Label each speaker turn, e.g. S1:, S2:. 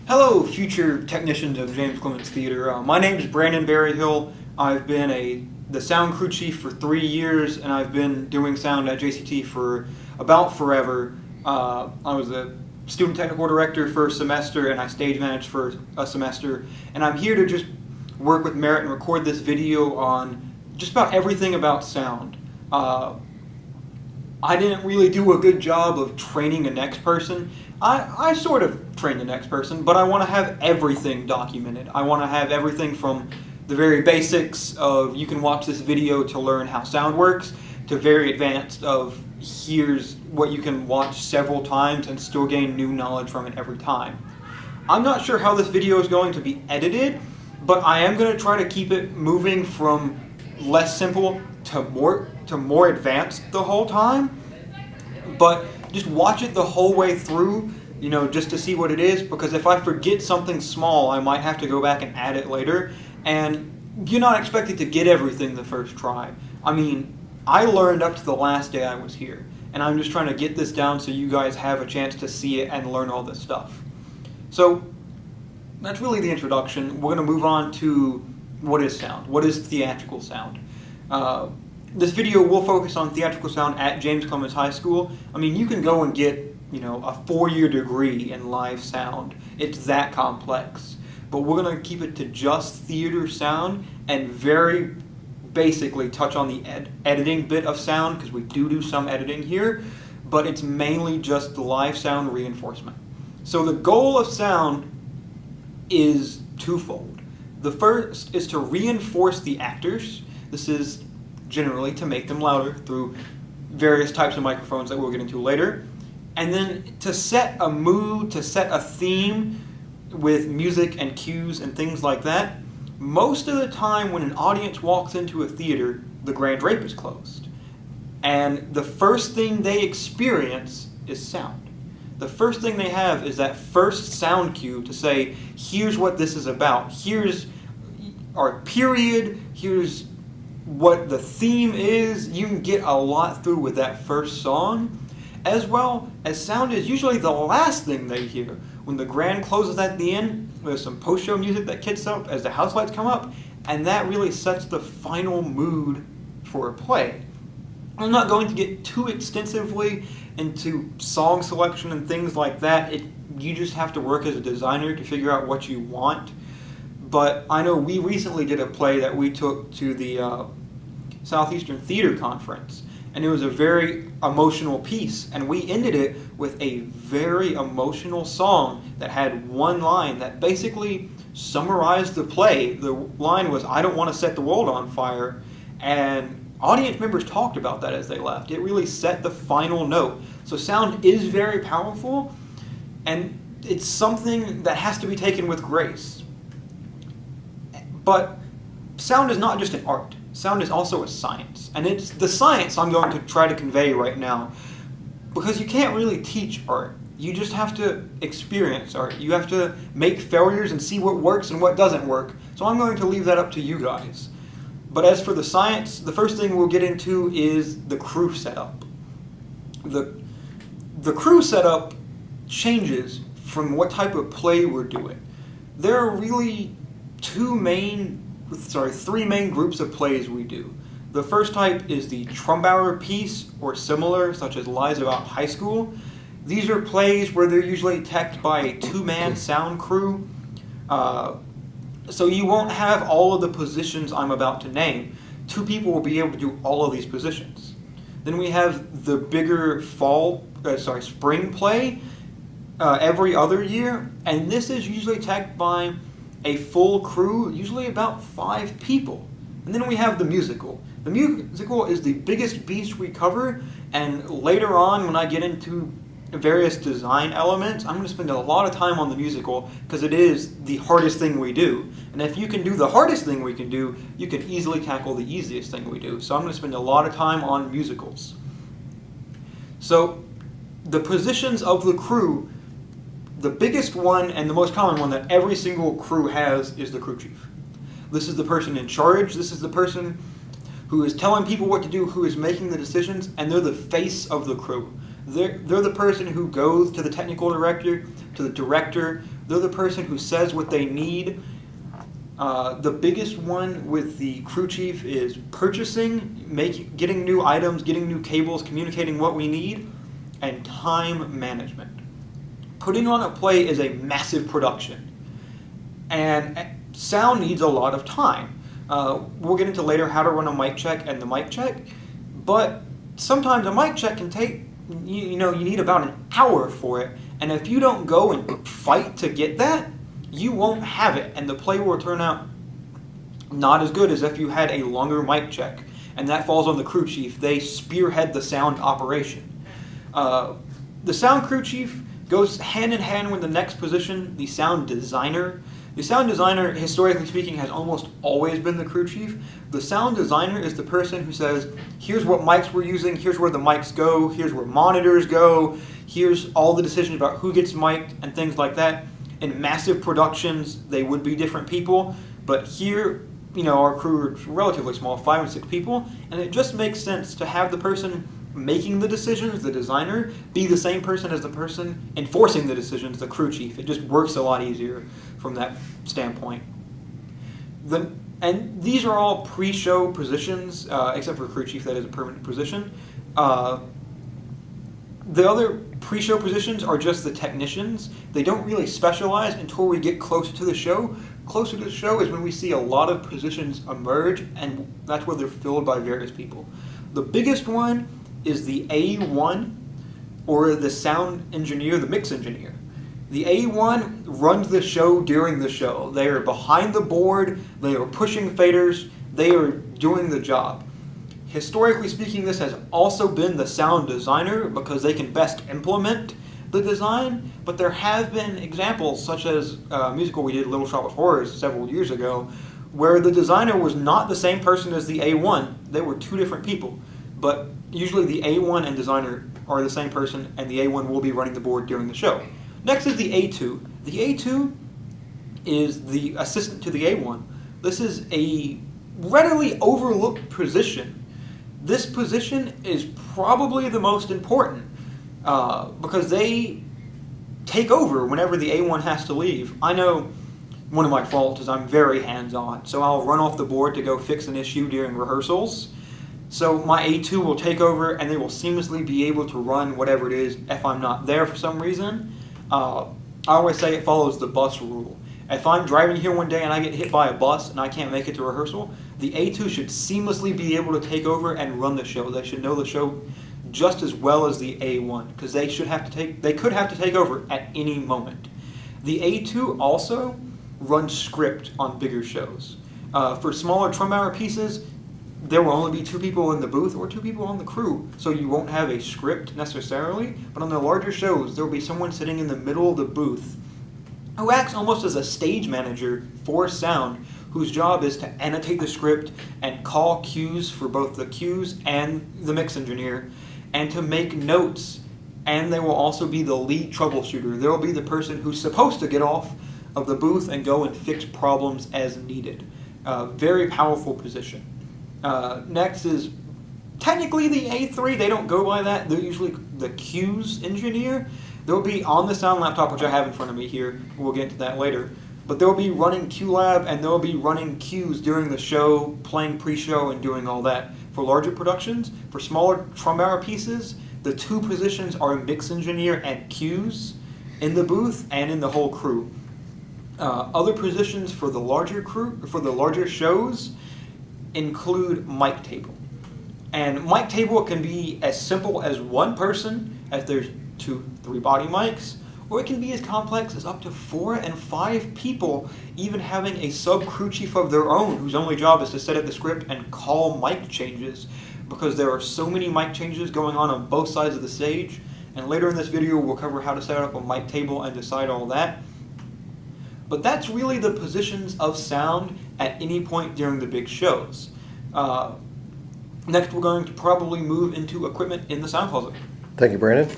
S1: Hello, future technicians of James Clements Theater. My name is Brandon Berryhill. I've been the sound crew chief for 3 years, and I've been doing sound at JCT for about forever. I was a student technical director for a semester, and I stage managed for a semester. And I'm here to just work with Merit and record this video on just about everything about sound. I didn't really do a good job of training the next person. I sort of train the next person, but I want to have everything documented. I want to have everything from the very basics of you can watch this video to learn how sound works, to very advanced of here's what you can watch several times and still gain new knowledge from it every time. I'm not sure how this video is going to be edited, but I am going to try to keep it moving from less simple to more advanced the whole time. But just watch it the whole way through, just to see what it is, because if I forget something small, I might have to go back and add it later, and you're not expected to get everything the first try. I mean, I learned up to the last day I was here, and I'm just trying to get this down so you guys have a chance to see it and learn all this stuff. So, that's really the introduction. We're going to move on to what is sound. What is theatrical sound? This video will focus on theatrical sound at James Clements High School. I mean, you can go and get, a 4-year degree in live sound. It's that complex. But we're going to keep it to just theater sound and very basically touch on the editing bit of sound, because we do some editing here, but it's mainly just the live sound reinforcement. So the goal of sound is twofold. The first is to reinforce the actors. This is generally to make them louder through various types of microphones that we'll get into later. And then to set a mood, to set a theme with music and cues and things like that. Most of the time when an audience walks into a theater, the grand drape is closed. And the first thing they experience is sound. The first thing they have is that first sound cue to say, here's what this is about. Here's our period. Here's what the theme is. You can get a lot through with that first song, as well as sound is usually the last thing they hear. When the grand closes at the end, there's some post-show music that kicks up as the house lights come up, and that really sets the final mood for a play. I'm not going to get too extensively into song selection and things like that. You just have to work as a designer to figure out what you want. But I know we recently did a play that we took to the Southeastern Theater Conference, and it was a very emotional piece, and we ended it with a very emotional song that had one line that basically summarized the play. The line was, "I don't want to set the world on fire," and audience members talked about that as they left. It really set the final note. So sound is very powerful, and it's something that has to be taken with grace. But sound is not just an art. Sound is also a science. And it's the science I'm going to try to convey right now. Because you can't really teach art. You just have to experience art. You have to make failures and see what works and what doesn't work. So I'm going to leave that up to you guys. But as for the science, the first thing we'll get into is the crew setup. The crew setup changes from what type of play we're doing. There are really three main groups of plays we do. The first type is the Trumbauer piece or similar, such as Lies About High School. These are plays where they're usually teched by a 2-man sound crew. So you won't have all of the positions I'm about to name. 2 people will be able to do all of these positions. Then we have the bigger spring play every other year, and this is usually teched by a full crew, usually about 5 people. And then we have the musical. The musical is the biggest beast we cover, and later on when I get into various design elements, I'm going to spend a lot of time on the musical because it is the hardest thing we do. And if you can do the hardest thing we can do, you can easily tackle the easiest thing we do. So I'm going to spend a lot of time on musicals. So the positions of the crew, the biggest one and the most common one that every single crew has is the crew chief. This is the person in charge. This is the person who is telling people what to do, who is making the decisions, and they're the face of the crew. They're the person who goes to the technical director, to the director, They're the person who says what they need. The biggest one with the crew chief is purchasing, getting new items, getting new cables, communicating what we need, and time management. Putting on a play is a massive production, and sound needs a lot of time. We'll get into later how to run a mic check and the mic check, but sometimes a mic check can take, you need about an hour for it, and if you don't go and fight to get that, you won't have it, and the play will turn out not as good as if you had a longer mic check, and that falls on the crew chief. They spearhead the sound operation. The sound crew chief goes hand in hand with the next position, the sound designer. The sound designer, historically speaking, has almost always been the crew chief. The sound designer is the person who says, here's what mics we're using, here's where the mics go, here's where monitors go, here's all the decisions about who gets mic'd and things like that. In massive productions, they would be different people, but here, our crew is relatively small, 5 and 6 people, and it just makes sense to have the person making the decisions, the designer, be the same person as the person enforcing the decisions, the crew chief. It just works a lot easier from that standpoint. And these are all pre-show positions, except for crew chief, that is a permanent position. The other pre-show positions are just the technicians. They don't really specialize until we get closer to the show. Closer to the show is when we see a lot of positions emerge, and that's where they're filled by various people. The biggest one is the A1, or the sound engineer, the mix engineer. The A1 runs the show during the show. They are behind the board, they are pushing faders, they are doing the job. Historically speaking, this has also been the sound designer because they can best implement the design, but there have been examples such as a musical we did, Little Shop of Horrors, several years ago, where the designer was not the same person as the A1. They were two different people, but usually the A1 and designer are the same person, and the A1 will be running the board during the show. Next is the A2. The A2 is the assistant to the A1. This is a readily overlooked position. This position is probably the most important because they take over whenever the A1 has to leave. I know one of my faults is I'm very hands-on, so I'll run off the board to go fix an issue during rehearsals. So my A2 will take over and they will seamlessly be able to run whatever it is if I'm not there for some reason. I always say it follows the bus rule. If I'm driving here one day and I get hit by a bus and I can't make it to rehearsal, the A2 should seamlessly be able to take over and run the show. They should know the show just as well as the A1 because they could have to take over at any moment. The A2 also runs script on bigger shows. For smaller trim hour pieces, there will only be 2 people in the booth or 2 people on the crew, so you won't have a script necessarily. But on the larger shows, there will be someone sitting in the middle of the booth who acts almost as a stage manager for sound, whose job is to annotate the script and call cues for both the cues and the mix engineer, and to make notes. And they will also be the lead troubleshooter. They will be the person who's supposed to get off of the booth and go and fix problems as needed. Very powerful position. Next is technically the A3. They don't go by that. They're usually the cues engineer. They'll be on the sound laptop, which I have in front of me here. We'll get into that later. But they'll be running QLab and they'll be running cues during the show, playing pre-show and doing all that. For larger productions, for smaller trim hour pieces, the 2 positions are mix engineer and cues in the booth and in the whole crew. Other positions for the larger crew, for the larger shows, include mic table. And mic table can be as simple as 1 person, as there's 2-3 body mics, or it can be as complex as up to 4 and 5 people, even having a sub-crew chief of their own whose only job is to set up the script and call mic changes, because there are so many mic changes going on both sides of the stage. And later in this video we'll cover how to set up a mic table and decide all that. But that's really the positions of sound at any point during the big shows. Next we're going to probably move into equipment in the sound closet.
S2: Thank you, Brandon.